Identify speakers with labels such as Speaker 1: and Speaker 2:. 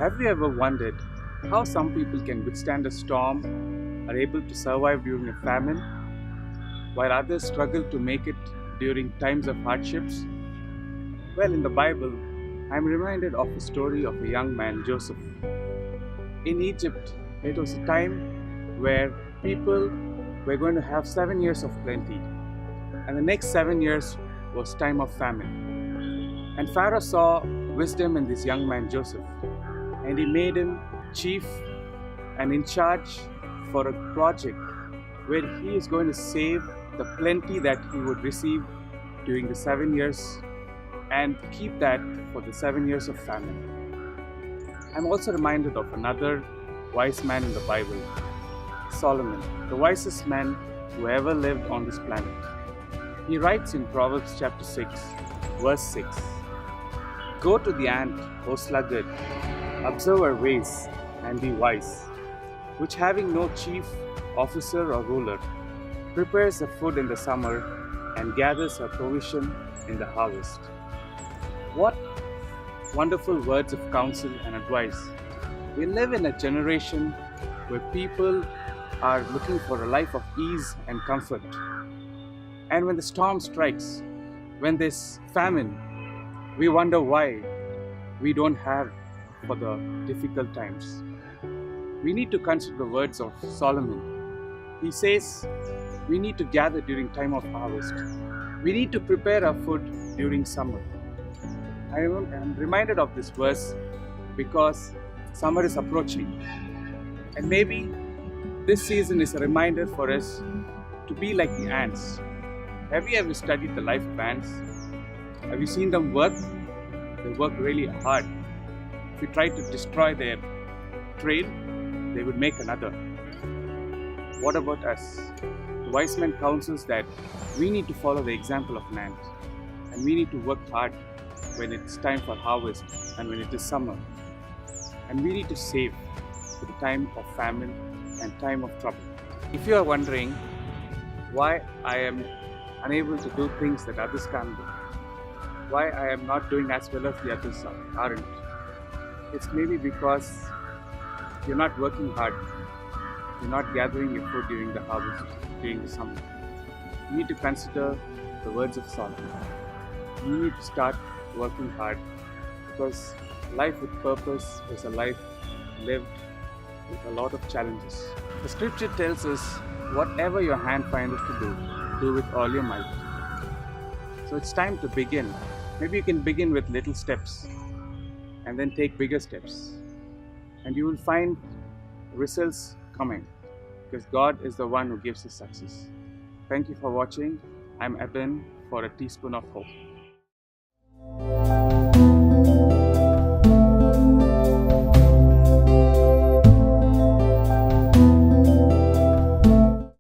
Speaker 1: Have you ever wondered how some people can withstand a storm, are able to survive during a famine, while others struggle to make it during times of hardships? Well, in the Bible, I'm reminded of a story of a young man, Joseph. In Egypt, it was a time where people were going to have 7 years of plenty, and the next 7 years was time of famine. And Pharaoh saw wisdom in this young man, Joseph, and he made him chief and in charge for a project where he is going to save the plenty that he would receive during the 7 years and keep that for the 7 years of famine. I'm also reminded of another wise man in the Bible, Solomon, the wisest man who ever lived on this planet. He writes in Proverbs chapter 6, verse 6, "Go to the ant, O sluggard, observe her ways, and be wise, which having no chief, officer, or ruler, prepares her food in the summer and gathers her provision in the harvest." What wonderful words of counsel and advice. We live in a generation where people are looking for a life of ease and comfort. And when the storm strikes, when there's famine, we wonder why we don't have for the difficult times. We need to consider the words of Solomon. He says we need to gather during time of harvest. We need to prepare our food during summer. I am reminded of this verse because summer is approaching, and maybe this season is a reminder for us to be like the ants. Have you ever studied the life of ants? Have you seen them work? They work really hard. If you try to destroy their trail, they would make another. What about us? The wise man counsels that we need to follow the example of an ant, and we need to work hard when it's time for harvest and when it is summer. And we need to save for the time of famine and time of trouble. If you are wondering why I am unable to do things that others can't do, why I am not doing as well as the others aren't, it's maybe because you're not working hard. You're not gathering your food during the harvest, during the summer. You need to consider the words of Solomon. You need to start working hard, because life with purpose is a life lived with a lot of challenges. The scripture tells us, whatever your hand findeth to do with all your might. So it's time to begin. Maybe you can begin with little steps and then take bigger steps, and you will find results coming, because God is the one who gives us success. Thank you for watching. I'm Eben for a teaspoon of hope.